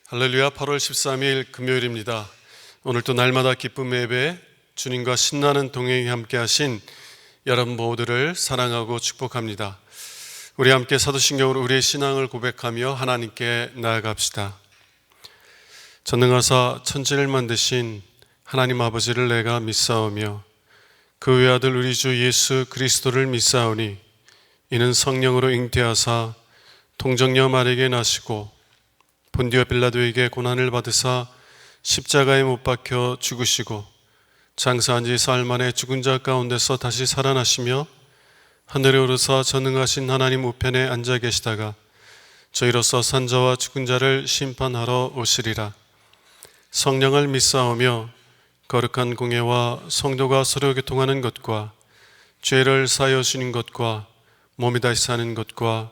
할렐루야. 8월 13일 금요일입니다. 오늘도 날마다 기쁨의 예배, 주님과 신나는 동행에 함께 하신 여러분 모두를 사랑하고 축복합니다. 우리 함께 사도신경으로 우리의 신앙을 고백하며 하나님께 나아갑시다. 전능하사 천지를 만드신 하나님 아버지를 내가 믿사오며 그 외아들 우리 주 예수 그리스도를 믿사오니 이는 성령으로 잉태하사 동정녀 마리아에게 나시고 본디오 빌라도에게 고난을 받으사 십자가에 못 박혀 죽으시고 장사한 지 사흘 만에 죽은 자 가운데서 다시 살아나시며 하늘에 오르사 전능하신 하나님 우편에 앉아 계시다가 저희로서 산 자와 죽은 자를 심판하러 오시리라. 성령을 믿사오며 거룩한 공예와 성도가 서로 교통하는 것과 죄를 사하여 주는 것과 몸이 다시 사는 것과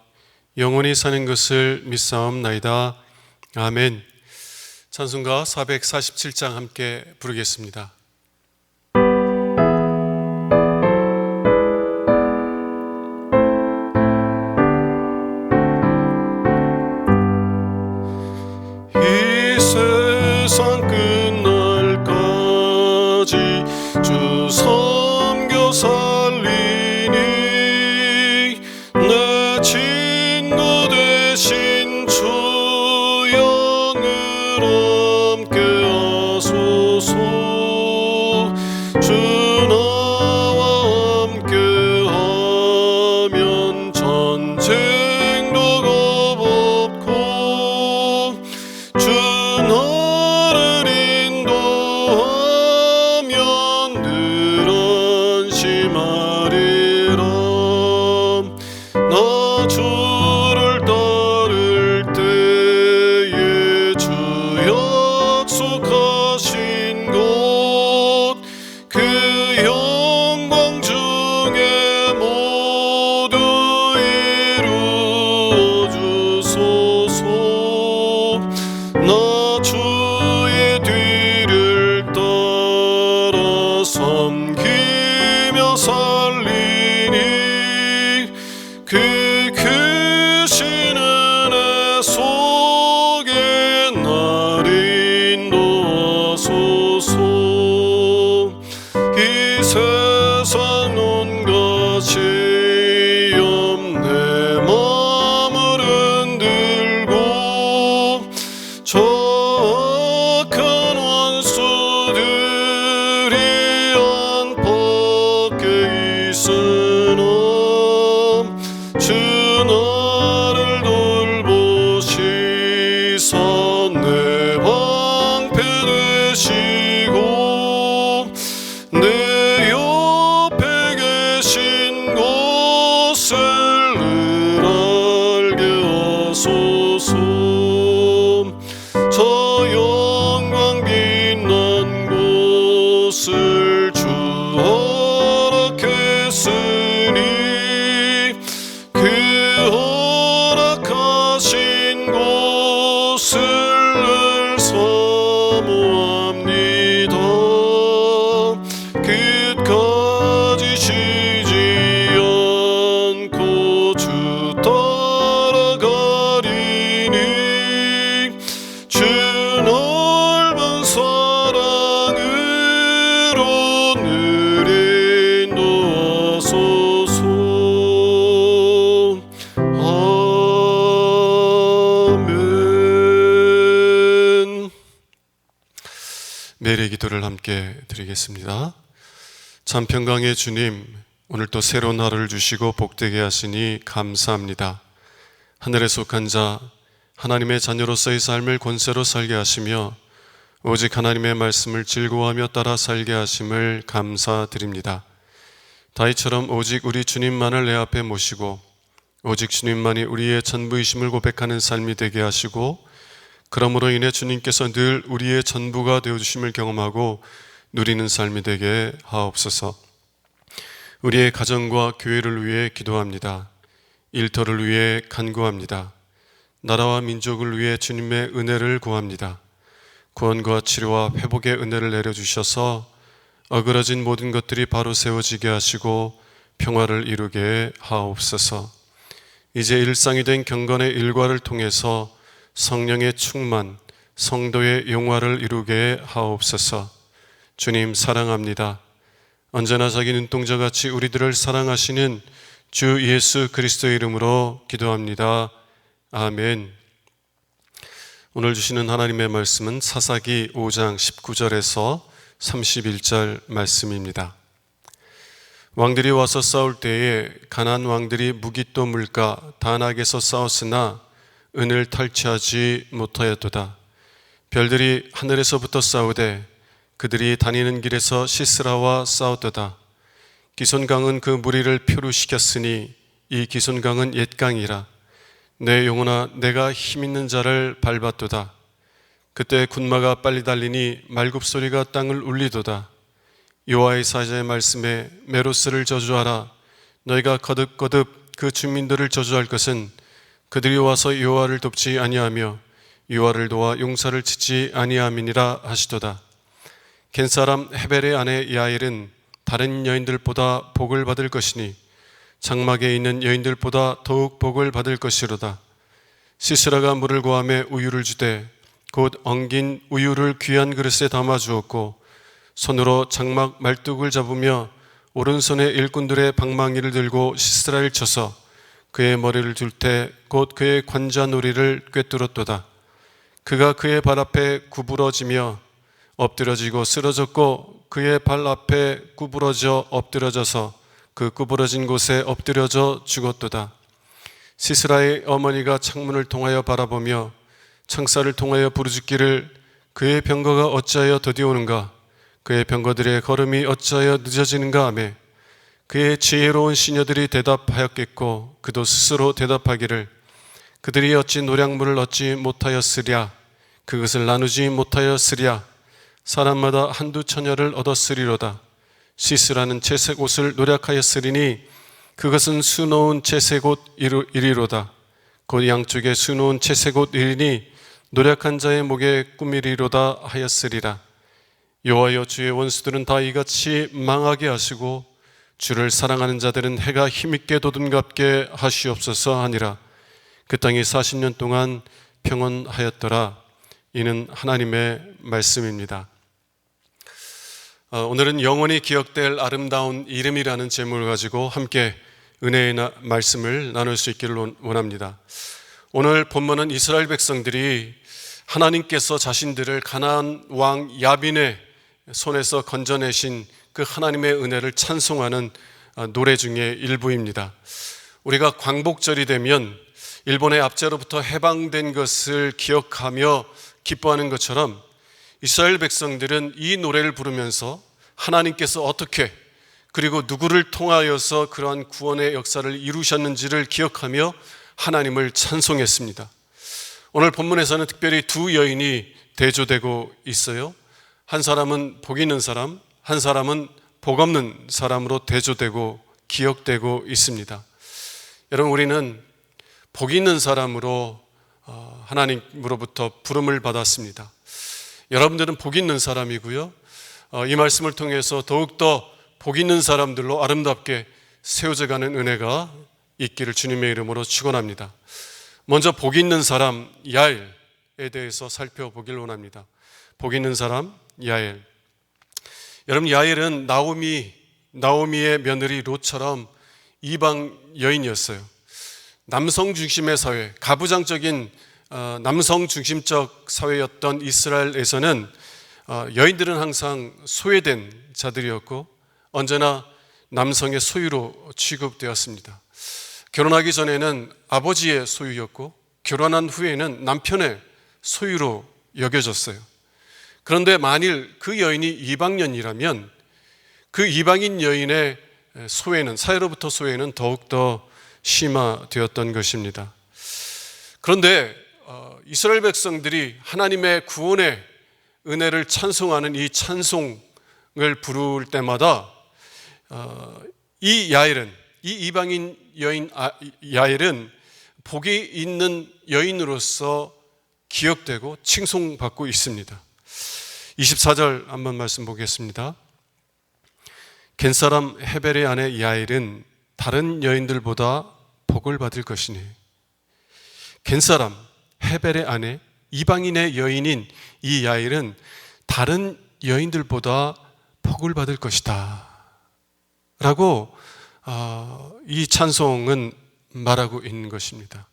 영원히 사는 것을 믿사옵나이다. 아멘. 찬송가 447장 함께 부르겠습니다. 이 세상 끝날까지 주 섬겨 살리니 내 친구 되신 주 내일의 기도를 함께 드리겠습니다. 참 평강의 주님, 오늘 또 새로운 하루를 주시고 복되게 하시니 감사합니다. 하늘에 속한 자, 하나님의 자녀로서의 삶을 권세로 살게 하시며 오직 하나님의 말씀을 즐거워하며 따라 살게 하심을 감사드립니다. 다윗처럼 오직 우리 주님만을 내 앞에 모시고 오직 주님만이 우리의 전부이심을 고백하는 삶이 되게 하시고 그러므로 인해 주님께서 늘 우리의 전부가 되어주심을 경험하고 누리는 삶이 되게 하옵소서. 우리의 가정과 교회를 위해 기도합니다. 일터를 위해 간구합니다. 나라와 민족을 위해 주님의 은혜를 구합니다. 구원과 치료와 회복의 은혜를 내려주셔서 어그러진 모든 것들이 바로 세워지게 하시고 평화를 이루게 하옵소서. 이제 일상이 된 경건의 일과를 통해서 성령의 충만, 성도의 영화를 이루게 하옵소서. 주님 사랑합니다. 언제나 자기 눈동자같이 우리들을 사랑하시는 주 예수 그리스도의 이름으로 기도합니다. 아멘. 오늘 주시는 하나님의 말씀은 사사기 5장 19절에서 31절 말씀입니다. 왕들이 와서 싸울 때에 가나안 왕들이 무깃도 물가 다낙에서 싸웠으나 은을 탈취하지 못하였도다. 별들이 하늘에서부터 싸우되 그들이 다니는 길에서 시스라와 싸웠도다. 기손강은 그 무리를 표류시켰으니 이 기손강은 옛강이라. 내 영혼아 내가 힘있는 자를 밟았도다. 그때 군마가 빨리 달리니 말굽소리가 땅을 울리도다. 여호와의 사자의 말씀에 메로스를 저주하라. 너희가 거듭거듭 그 주민들을 저주할 것은 그들이 와서 여호와를 돕지 아니하며 여호와를 도와 용사를 치지 아니함이니라 하시도다. 겐사람 헤벨의 아내 야엘은 다른 여인들보다 복을 받을 것이니 장막에 있는 여인들보다 더욱 복을 받을 것이로다. 시스라가 물을 구하며 우유를 주되 곧 엉긴 우유를 귀한 그릇에 담아 주었고 손으로 장막 말뚝을 잡으며 오른손에 일꾼들의 방망이를 들고 시스라를 쳐서 그의 머리를 둘 때 곧 그의 관자놀이를 꿰뚫었도다. 그가 그의 발 앞에 구부러지며 엎드러지고 쓰러졌고 그의 발 앞에 구부러져 엎드러져서 그 구부러진 곳에 엎드려져 죽었도다. 시스라의 어머니가 창문을 통하여 바라보며 창살을 통하여 부르짖기를 그의 병거가 어찌하여 더디오는가, 그의 병거들의 걸음이 어찌하여 늦어지는가 하며 그의 지혜로운 시녀들이 대답하였겠고 그도 스스로 대답하기를 그들이 어찌 노량물을 얻지 못하였으랴, 그것을 나누지 못하였으랴. 사람마다 한두 처녀를 얻었으리로다. 시스라는 채색 옷을 노력하였으리니 그것은 수놓은 채색 옷 이리로다. 곧 양쪽에 수놓은 채색 옷 이리니 노력한 자의 목에 꾸미리로다 하였으리라. 여호와여 주의 원수들은 다 이같이 망하게 하시고 주를 사랑하는 자들은 해가 힘있게 돋음갑게 하시옵소서 하니라. 그 땅이 40년 동안 평온하였더라. 이는 하나님의 말씀입니다. 오늘은 영원히 기억될 아름다운 이름이라는 제목을 가지고 함께 은혜의 말씀을 나눌 수 있기를 원합니다. 오늘 본문은 이스라엘 백성들이 하나님께서 자신들을 가나안 왕 야빈의 손에서 건져내신 그 하나님의 은혜를 찬송하는 노래 중에 일부입니다. 우리가 광복절이 되면 일본의 압제로부터 해방된 것을 기억하며 기뻐하는 것처럼 이스라엘 백성들은 이 노래를 부르면서 하나님께서 어떻게 그리고 누구를 통하여서 그러한 구원의 역사를 이루셨는지를 기억하며 하나님을 찬송했습니다. 오늘 본문에서는 특별히 두 여인이 대조되고 있어요. 한 사람은 복 있는 사람, 한 사람은 복 없는 사람으로 대조되고 기억되고 있습니다. 여러분, 우리는 복 있는 사람으로 하나님으로부터 부름을 받았습니다. 여러분들은 복 있는 사람이고요. 이 말씀을 통해서 더욱더 복 있는 사람들로 아름답게 세워져가는 은혜가 있기를 주님의 이름으로 축원합니다. 먼저 복 있는 사람 야엘에 대해서 살펴보길 원합니다. 복 있는 사람 야엘. 여러분, 야엘은 나오미의 며느리 롯처럼 이방 여인이었어요. 남성 중심의 사회, 가부장적인 남성 중심적 사회였던 이스라엘에서는 여인들은 항상 소외된 자들이었고 언제나 남성의 소유로 취급되었습니다. 결혼하기 전에는 아버지의 소유였고 결혼한 후에는 남편의 소유로 여겨졌어요. 그런데 만일 그 여인이 이방인이라면 그 이방인 여인의 소외는, 사회로부터 소외는 더욱더 심화되었던 것입니다. 그런데 이스라엘 백성들이 하나님의 구원의 은혜를 찬송하는 이 찬송을 부를 때마다 이 이방인 여인 야엘은 복이 있는 여인으로서 기억되고 칭송받고 있습니다. 24절 한번 말씀 보겠습니다. 겐사람 헤벨의 아내 야엘은 다른 여인들보다 복을 받을 것이니. 겐사람 헤벨의 아내 이방인의 여인인 이 야일은 다른 여인들보다 복을 받을 것이다 라고 이 찬송은 말하고 있는 것입니다.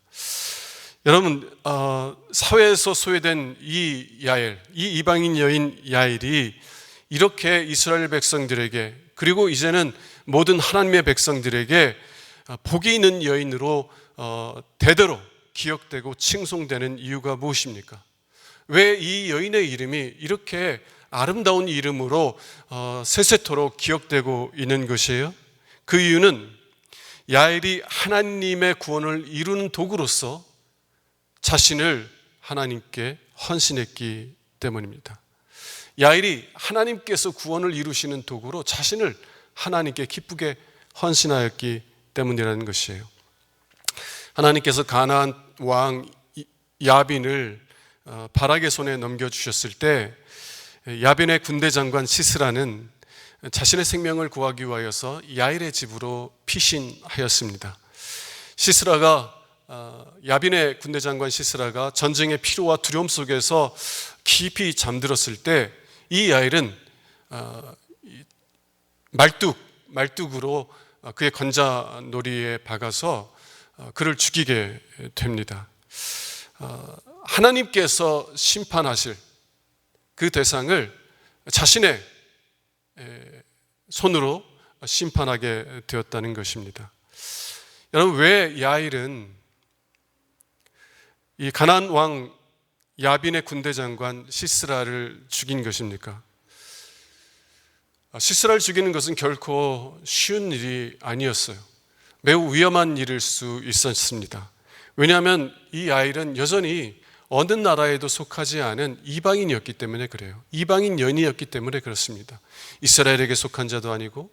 여러분, 사회에서 소외된 이 야일, 이 이방인 여인 야일이 이렇게 이스라엘 백성들에게, 그리고 이제는 모든 하나님의 백성들에게 복이 있는 여인으로 대대로 기억되고 칭송되는 이유가 무엇입니까? 왜 이 여인의 이름이 이렇게 아름다운 이름으로 세세토록 기억되고 있는 것이에요? 그 이유는 야일이 하나님의 구원을 이루는 도구로서 자신을 하나님께 헌신했기 때문입니다. 야일이 하나님께서 구원을 이루시는 도구로 자신을 하나님께 기쁘게 헌신하였기 때문이라는 것이에요. 하나님께서 가나안 왕 야빈을 바락의 손에 넘겨주셨을 때 야빈의 군대 장관 시스라는 자신의 생명을 구하기 위하여서 야일의 집으로 피신하였습니다. 시스라가 야빈의 군대 장관 시스라가 전쟁의 피로와 두려움 속에서 깊이 잠들었을 때 이 야일은 말뚝으로 그의 건자놀이에 박아서 그를 죽이게 됩니다. 하나님께서 심판하실 그 대상을 자신의 손으로 심판하게 되었다는 것입니다. 여러분, 왜 야일은 이 가나안 왕 야빈의 군대 장관 시스라를 죽인 것입니까? 시스라를 죽이는 것은 결코 쉬운 일이 아니었어요. 매우 위험한 일일 수 있었습니다. 왜냐하면 이 야일은 여전히 어느 나라에도 속하지 않은 이방인이었기 때문에 그래요. 이방인 여인이었기 때문에 그렇습니다. 이스라엘에게 속한 자도 아니고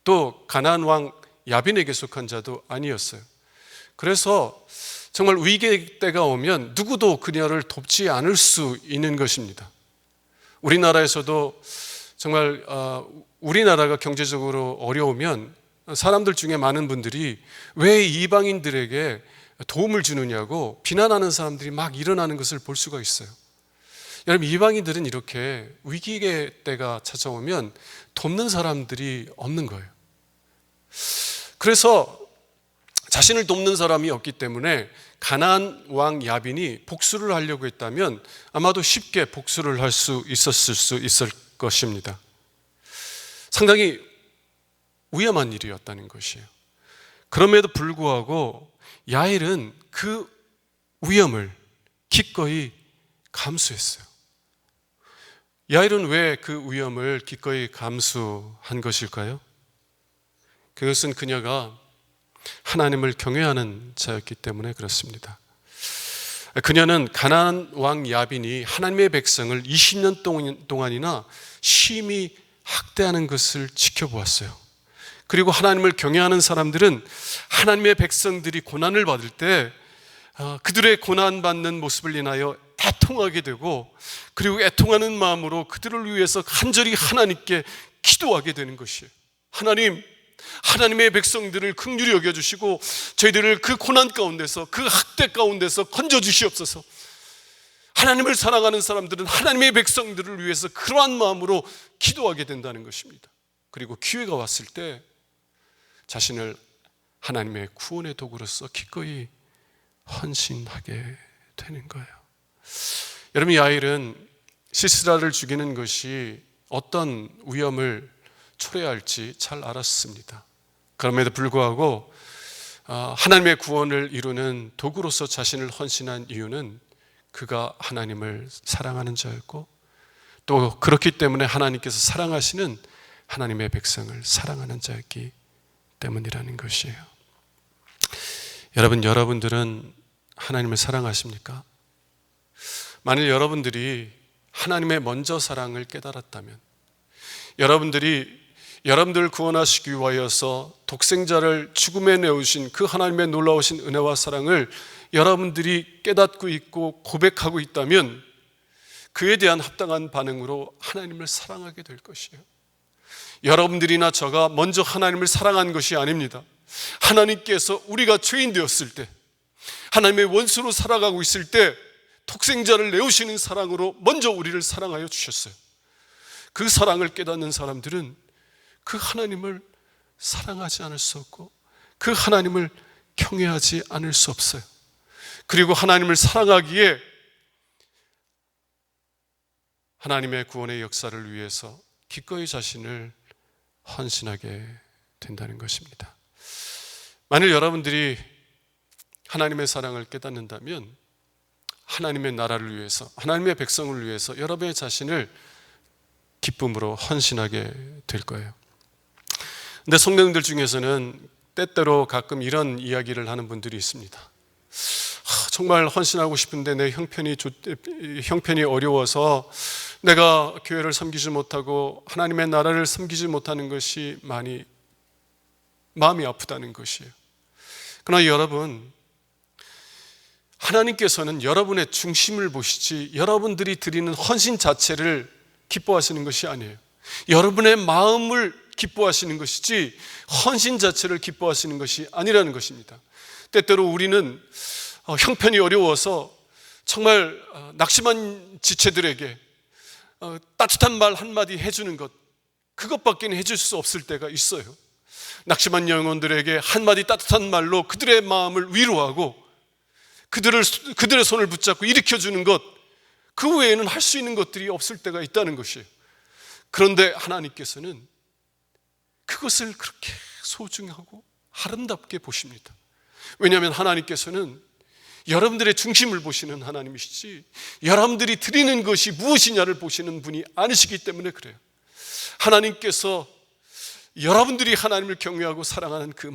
또 가나안 왕 야빈에게 속한 자도 아니었어요. 그래서 정말 위기 때가 오면 누구도 그녀를 돕지 않을 수 있는 것입니다. 우리나라에서도 정말 우리나라가 경제적으로 어려우면 사람들 중에 많은 분들이 왜 이방인들에게 도움을 주느냐고 비난하는 사람들이 막 일어나는 것을 볼 수가 있어요. 여러분, 이방인들은 이렇게 위기의 때가 찾아오면 돕는 사람들이 없는 거예요. 그래서 자신을 돕는 사람이 없기 때문에 가나안 왕 야빈이 복수를 하려고 했다면 아마도 쉽게 복수를 할 수 있을 것입니다. 상당히 위험한 일이었다는 것이에요. 그럼에도 불구하고 야일은 그 위험을 기꺼이 감수했어요. 야일은 왜 그 위험을 기꺼이 감수한 것일까요? 그것은 그녀가 하나님을 경외하는 자였기 때문에 그렇습니다. 그녀는 가나안 왕 야빈이 하나님의 백성을 20년 동안이나 심히 학대하는 것을 지켜보았어요. 그리고 하나님을 경외하는 사람들은 하나님의 백성들이 고난을 받을 때 그들의 고난받는 모습을 인하여 애통하게 되고, 그리고 애통하는 마음으로 그들을 위해서 간절히 하나님께 기도하게 되는 것이에요. 하나님의 백성들을 긍휼히 여겨주시고 저희들을 그 고난 가운데서, 그 학대 가운데서 건져주시옵소서. 하나님을 사랑하는 사람들은 하나님의 백성들을 위해서 그러한 마음으로 기도하게 된다는 것입니다. 그리고 기회가 왔을 때 자신을 하나님의 구원의 도구로서 기꺼이 헌신하게 되는 거예요. 여러분, 야일은 시스라를 죽이는 것이 어떤 위험을 초래할지 잘 알았습니다. 그럼에도 불구하고 하나님의 구원을 이루는 도구로서 자신을 헌신한 이유는 그가 하나님을 사랑하는 자였고, 또 그렇기 때문에 하나님께서 사랑하시는 하나님의 백성을 사랑하는 자였기 때문이라는 것이에요. 여러분들은 하나님을 사랑하십니까? 만일 여러분들이 하나님의 먼저 사랑을 깨달았다면, 여러분들 구원하시기 위하여서 독생자를 죽음에 내오신 그 하나님의 놀라우신 은혜와 사랑을 여러분들이 깨닫고 있고 고백하고 있다면 그에 대한 합당한 반응으로 하나님을 사랑하게 될 것이에요. 여러분들이나 저가 먼저 하나님을 사랑한 것이 아닙니다. 하나님께서 우리가 죄인 되었을 때, 하나님의 원수로 살아가고 있을 때 독생자를 내오시는 사랑으로 먼저 우리를 사랑하여 주셨어요. 그 사랑을 깨닫는 사람들은 그 하나님을 사랑하지 않을 수 없고 그 하나님을 경외하지 않을 수 없어요. 그리고 하나님을 사랑하기에 하나님의 구원의 역사를 위해서 기꺼이 자신을 헌신하게 된다는 것입니다. 만일 여러분들이 하나님의 사랑을 깨닫는다면 하나님의 나라를 위해서, 하나님의 백성을 위해서 여러분의 자신을 기쁨으로 헌신하게 될 거예요. 근데 성도님들 중에서는 때때로 가끔 이런 이야기를 하는 분들이 있습니다. 정말 헌신하고 싶은데 내 형편이 어려워서 내가 교회를 섬기지 못하고 하나님의 나라를 섬기지 못하는 것이 많이 마음이 아프다는 것이에요. 그러나 여러분, 하나님께서는 여러분의 중심을 보시지 여러분들이 드리는 헌신 자체를 기뻐하시는 것이 아니에요. 여러분의 마음을 기뻐하시는 것이지 헌신 자체를 기뻐하시는 것이 아니라는 것입니다. 때때로 우리는 형편이 어려워서 정말 낙심한 지체들에게 따뜻한 말 한마디 해주는 것, 그것밖에 해줄 수 없을 때가 있어요. 낙심한 영혼들에게 한마디 따뜻한 말로 그들의 마음을 위로하고 그들의 손을 붙잡고 일으켜주는 것, 그 외에는 할 수 있는 것들이 없을 때가 있다는 것이에요. 그런데 하나님께서는 그것을 그렇게 소중하고 아름답게 보십니다. 왜냐하면 하나님께서는 여러분들의 중심을 보시는 하나님이시지 여러분들이 드리는 것이 무엇이냐를 보시는 분이 아니시기 때문에 그래요. 하나님께서 여러분들이 하나님을 경외하고 사랑하는 그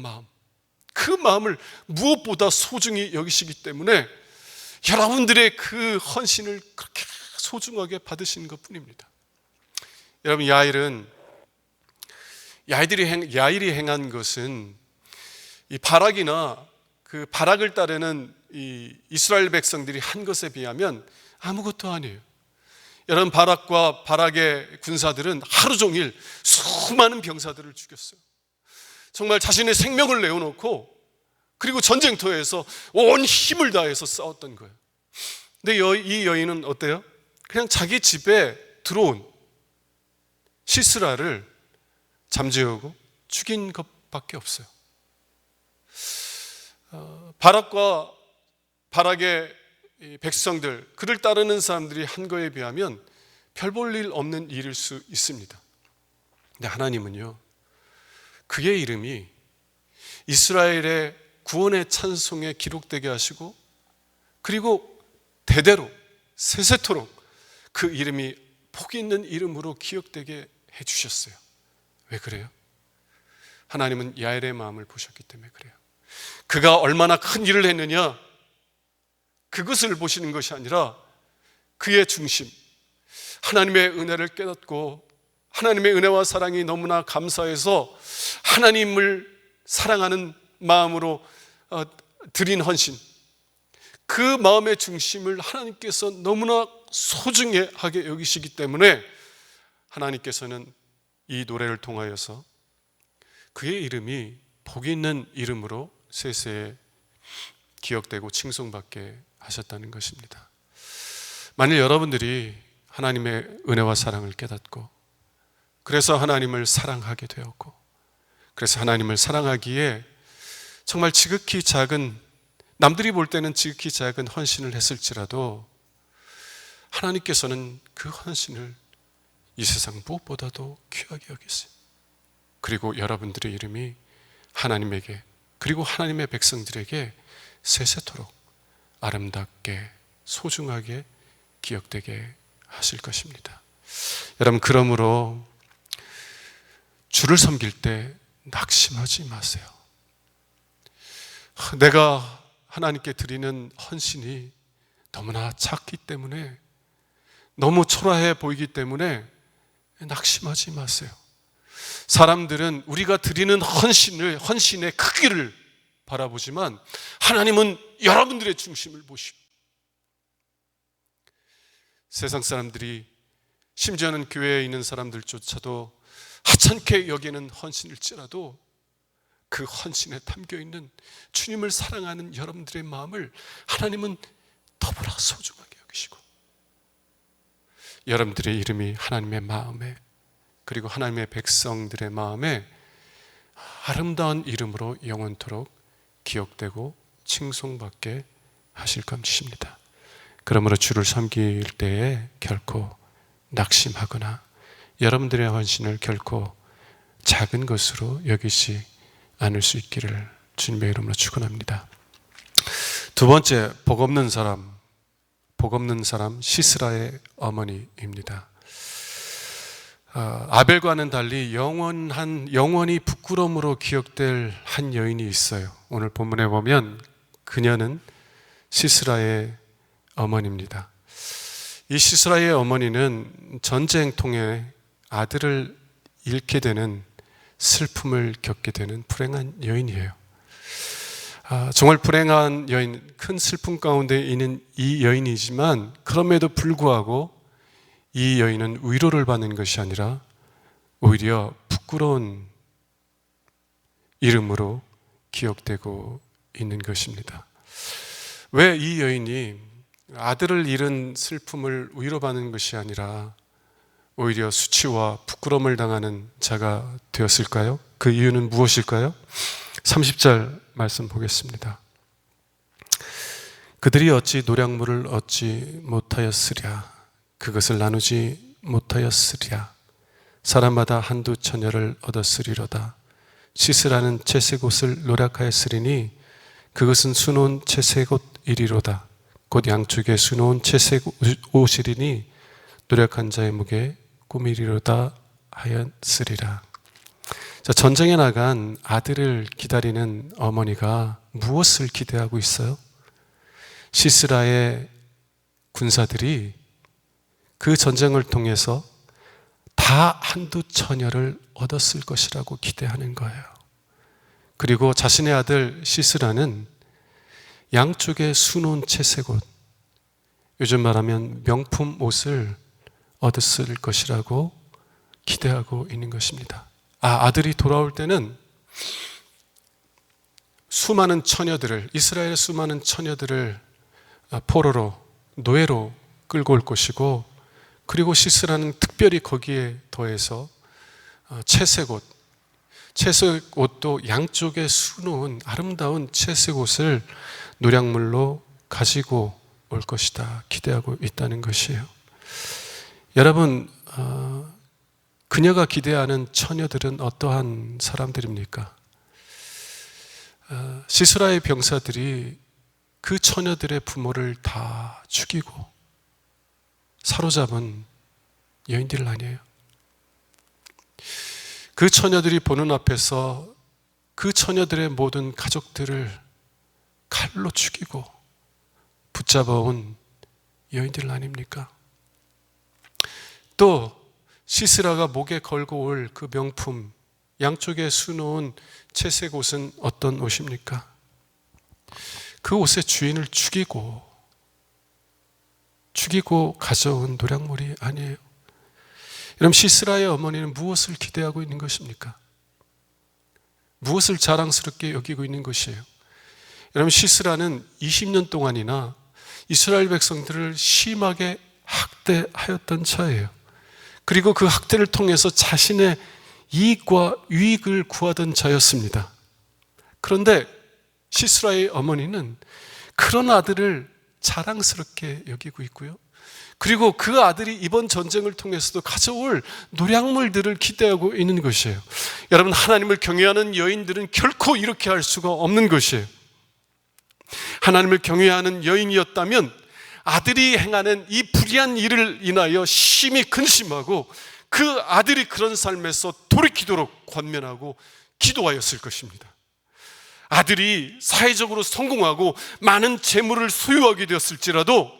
마음을 무엇보다 소중히 여기시기 때문에 여러분들의 그 헌신을 그렇게 소중하게 받으시는 것뿐입니다. 여러분, 야일이 행한 것은 이 바락이나 그 바락을 따르는 이 이스라엘 백성들이 한 것에 비하면 아무것도 아니에요. 여러분, 바락과 바락의 군사들은 하루 종일 수많은 병사들을 죽였어요. 정말 자신의 생명을 내어놓고 그리고 전쟁터에서 온 힘을 다해서 싸웠던 거예요. 근데 이 여인은 어때요? 그냥 자기 집에 들어온 시스라를 잠재우고 죽인 것밖에 없어요. 바락과 바락의 백성들, 그를 따르는 사람들이 한 거에 비하면 별 볼 일 없는 일일 수 있습니다. 근데 하나님은요, 그의 이름이 이스라엘의 구원의 찬송에 기록되게 하시고 그리고 대대로 세세토록 그 이름이 복 있는 이름으로 기억되게 해주셨어요. 왜 그래요? 하나님은 야엘의 마음을 보셨기 때문에 그래요. 그가 얼마나 큰 일을 했느냐, 그것을 보시는 것이 아니라 그의 중심, 하나님의 은혜를 깨닫고 하나님의 은혜와 사랑이 너무나 감사해서 하나님을 사랑하는 마음으로 드린 헌신, 그 마음의 중심을 하나님께서 너무나 소중하게 여기시기 때문에 하나님께서는 이 노래를 통하여서 그의 이름이 복 있는 이름으로 세세에 기억되고 칭송받게 하셨다는 것입니다. 만일 여러분들이 하나님의 은혜와 사랑을 깨닫고 그래서 하나님을 사랑하게 되었고 그래서 하나님을 사랑하기에 정말 지극히 작은, 남들이 볼 때는 지극히 작은 헌신을 했을지라도 하나님께서는 그 헌신을 이 세상 무엇보다도 귀하게 여기세요. 그리고 여러분들의 이름이 하나님에게 그리고 하나님의 백성들에게 세세토록 아름답게 소중하게 기억되게 하실 것입니다. 여러분, 그러므로 주를 섬길 때 낙심하지 마세요. 내가 하나님께 드리는 헌신이 너무나 작기 때문에, 너무 초라해 보이기 때문에 낙심하지 마세요. 사람들은 우리가 드리는 헌신의 크기를 바라보지만 하나님은 여러분들의 중심을 보십니다. 세상 사람들이, 심지어는 교회에 있는 사람들조차도 하찮게 여기는 헌신일지라도 그 헌신에 담겨있는 주님을 사랑하는 여러분들의 마음을 하나님은 더불어 소중하게 여기십니다. 여기시고, 여러분들의 이름이 하나님의 마음에, 그리고 하나님의 백성들의 마음에 아름다운 이름으로 영원토록 기억되고 칭송받게 하실 것입니다. 그러므로 주를 섬길 때에 결코 낙심하거나 여러분들의 헌신을 결코 작은 것으로 여기지 않을 수 있기를 주님의 이름으로 축원합니다. 두 번째, 복 없는 사람 시스라의 어머니입니다. 아벨과는 달리 영원히 부끄러움으로 기억될 한 여인이 있어요. 오늘 본문에 보면 그녀는 시스라의 어머니입니다. 이 시스라의 어머니는 전쟁 통해 아들을 잃게 되는 슬픔을 겪게 되는 불행한 여인이에요. 정말 불행한 여인, 큰 슬픔 가운데 있는 이 여인이지만 그럼에도 불구하고 이 여인은 위로를 받는 것이 아니라 오히려 부끄러운 이름으로 기억되고 있는 것입니다. 왜 이 여인이 아들을 잃은 슬픔을 위로받는 것이 아니라 오히려 수치와 부끄러움을 당하는 자가 되었을까요? 그 이유는 무엇일까요? 30절 말씀 보겠습니다. 그들이 어찌 노략물을 얻지 못하였으랴, 그것을 나누지 못하였으랴. 사람마다 한두 처녀를 얻었으리로다. 시스라는 채색 옷을 노략하였으리니 그것은 수놓은 채색 옷이리로다. 곧 양쪽에 수놓은 채색 옷이리니 노력한 자의 목에 꿈이리로다 하였으리라. 자, 전쟁에 나간 아들을 기다리는 어머니가 무엇을 기대하고 있어요? 시스라의 군사들이 그 전쟁을 통해서 다 한두 처녀를 얻었을 것이라고 기대하는 거예요. 그리고 자신의 아들 시스라는 양쪽에 수놓은 채색 옷, 요즘 말하면 명품 옷을 얻었을 것이라고 기대하고 있는 것입니다. 아들이 돌아올 때는 수많은 처녀들을, 이스라엘의 수많은 처녀들을 포로로, 노예로 끌고 올 것이고, 그리고 시스라는 특별히 거기에 더해서 채색 옷도 양쪽에 수놓은 아름다운 채색 옷을 노략물로 가지고 올 것이다 기대하고 있다는 것이에요. 여러분, 그녀가 기대하는 처녀들은 어떠한 사람들입니까? 시스라의 병사들이 그 처녀들의 부모를 다 죽이고 사로잡은 여인들 아니에요. 그 처녀들이 보는 앞에서 그 처녀들의 모든 가족들을 칼로 죽이고 붙잡아온 여인들 아닙니까? 또 시스라가 목에 걸고 올 그 명품, 양쪽에 수놓은 채색 옷은 어떤 옷입니까? 그 옷의 주인을 죽이고 가져온 노략물이 아니에요. 여러분, 시스라의 어머니는 무엇을 기대하고 있는 것입니까? 무엇을 자랑스럽게 여기고 있는 것이에요? 여러분, 시스라는 20년 동안이나 이스라엘 백성들을 심하게 학대하였던 자예요. 그리고 그 학대를 통해서 자신의 이익과 유익을 구하던 자였습니다. 그런데 시스라의 어머니는 그런 아들을 자랑스럽게 여기고 있고요. 그리고 그 아들이 이번 전쟁을 통해서도 가져올 노략물들을 기대하고 있는 것이에요. 여러분, 하나님을 경외하는 여인들은 결코 이렇게 할 수가 없는 것이에요. 하나님을 경외하는 여인이었다면 아들이 행하는 이 불의한 일을 인하여 심히 근심하고 그 아들이 그런 삶에서 돌이키도록 권면하고 기도하였을 것입니다. 아들이 사회적으로 성공하고 많은 재물을 소유하게 되었을지라도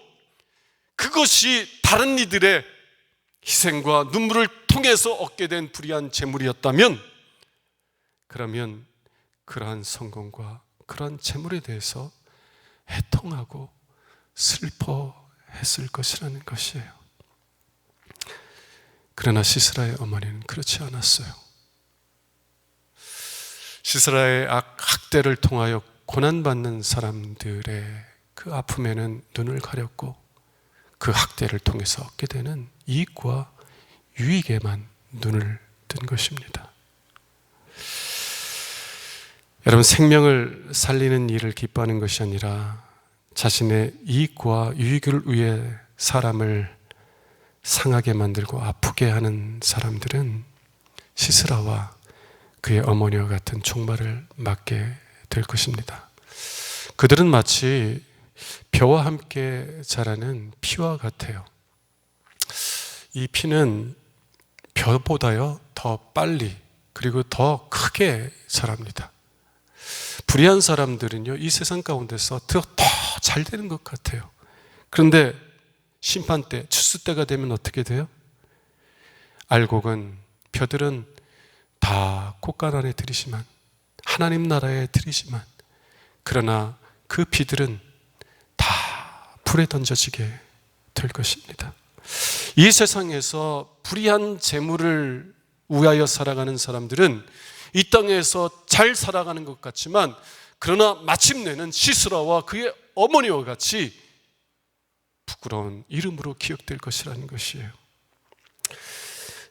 그것이 다른 이들의 희생과 눈물을 통해서 얻게 된 불의한 재물이었다면, 그러면 그러한 성공과 그러한 재물에 대해서 애통하고 슬퍼했을 것이라는 것이에요. 그러나 시스라의 어머니는 그렇지 않았어요. 시스라의 학대를 통하여 고난받는 사람들의 그 아픔에는 눈을 가렸고, 그 학대를 통해서 얻게 되는 이익과 유익에만 눈을 뜬 것입니다. 여러분, 생명을 살리는 일을 기뻐하는 것이 아니라 자신의 이익과 유익을 위해 사람을 상하게 만들고 아프게 하는 사람들은 시스라와 그의 어머니와 같은 종말을 맞게 될 것입니다. 그들은 마치 벼와 함께 자라는 피와 같아요. 이 피는 벼보다요 더 빨리 그리고 더 크게 자랍니다. 불의한 사람들은요 이 세상 가운데서 더 잘 되는 것 같아요. 그런데 심판 때, 추수 때가 되면 어떻게 돼요? 알곡은, 벼들은 다 콧간 안에 들이지만, 하나님 나라에 들이지만, 그러나 그 피들은 다 불에 던져지게 될 것입니다. 이 세상에서 불의한 재물을 위하여 살아가는 사람들은 이 땅에서 잘 살아가는 것 같지만, 그러나 마침내는 시스라와 그의 어머니와 같이 부끄러운 이름으로 기억될 것이라는 것이에요.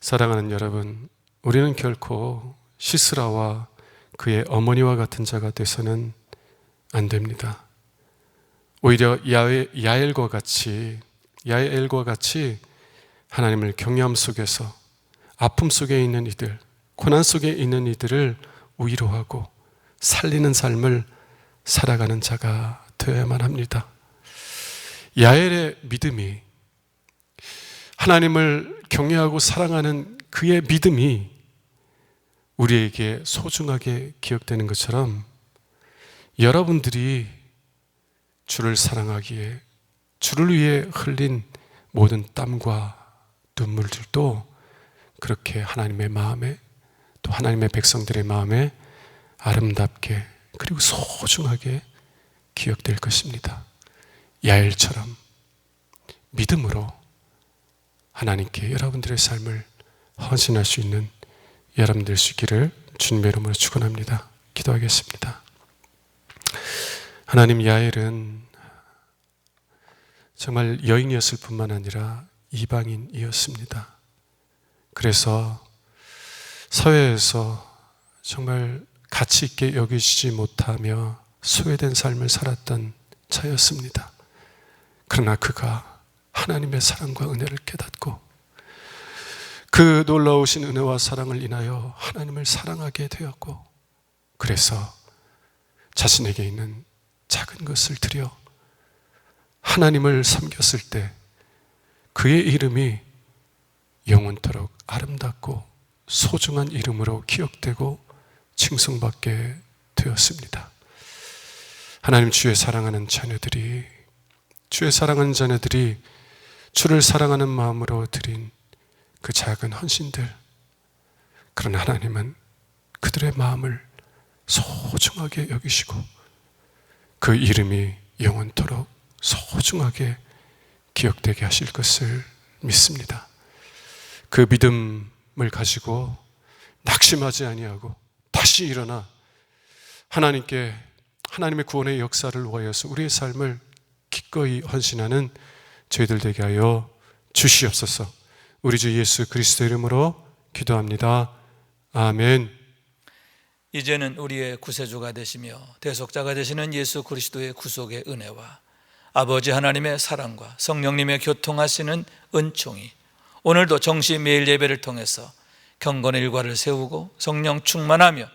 사랑하는 여러분, 우리는 결코 시스라와 그의 어머니와 같은 자가 돼서는 안 됩니다. 오히려 야엘과 같이 하나님을 경외함 속에서 아픔 속에 있는 이들, 고난 속에 있는 이들을 위로하고 살리는 삶을 살아가는 자가 되어야만 합니다. 야엘의 믿음이, 하나님을 경외하고 사랑하는 그의 믿음이 우리에게 소중하게 기억되는 것처럼 여러분들이 주를 사랑하기에 주를 위해 흘린 모든 땀과 눈물들도 그렇게 하나님의 마음에, 또 하나님의 백성들의 마음에 아름답게 그리고 소중하게 기억될 것입니다. 야엘처럼 믿음으로 하나님께 여러분들의 삶을 헌신할 수 있는 여러분 될 수 있기를 주님의 이름으로 축원합니다. 기도하겠습니다. 하나님, 야엘은 정말 여인이었을 뿐만 아니라 이방인이었습니다. 그래서 사회에서 정말 가치 있게 여기지 못하며 소외된 삶을 살았던 자였습니다. 그러나 그가 하나님의 사랑과 은혜를 깨닫고 그 놀라우신 은혜와 사랑을 인하여 하나님을 사랑하게 되었고, 그래서 자신에게 있는 작은 것을 드려 하나님을 섬겼을 때 그의 이름이 영원토록 아름답고 소중한 이름으로 기억되고 칭송받게 되었습니다. 하나님, 주의 사랑하는 자녀들이 주를 사랑하는 마음으로 드린 그 작은 헌신들, 그러나 하나님은 그들의 마음을 소중하게 여기시고 그 이름이 영원토록 소중하게 기억되게 하실 것을 믿습니다. 그 믿음을 가지고 낙심하지 아니하고 다시 일어나 하나님의 구원의 역사를 위하여서 우리의 삶을 기꺼이 헌신하는 저희들 되게 하여 주시옵소서. 우리 주 예수 그리스도 이름으로 기도합니다. 아멘. 이제는 우리의 구세주가 되시며 대속자가 되시는 예수 그리스도의 구속의 은혜와 아버지 하나님의 사랑과 성령님의 교통하시는 은총이 오늘도 정시 매일 예배를 통해서 경건의 일과를 세우고 성령 충만하며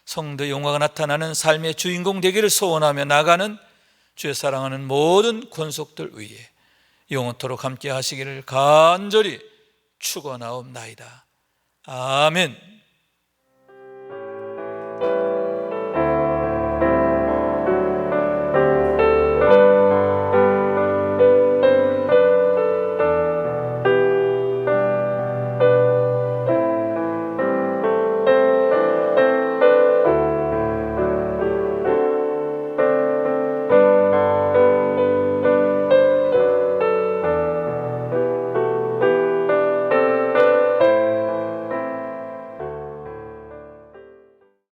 성도의 영화가 나타나는 삶의 주인공 되기를 소원하며 나가는 주의 사랑하는 모든 권속들 위에 영원토록 함께 하시기를 간절히 축원하옵나이다. 아멘.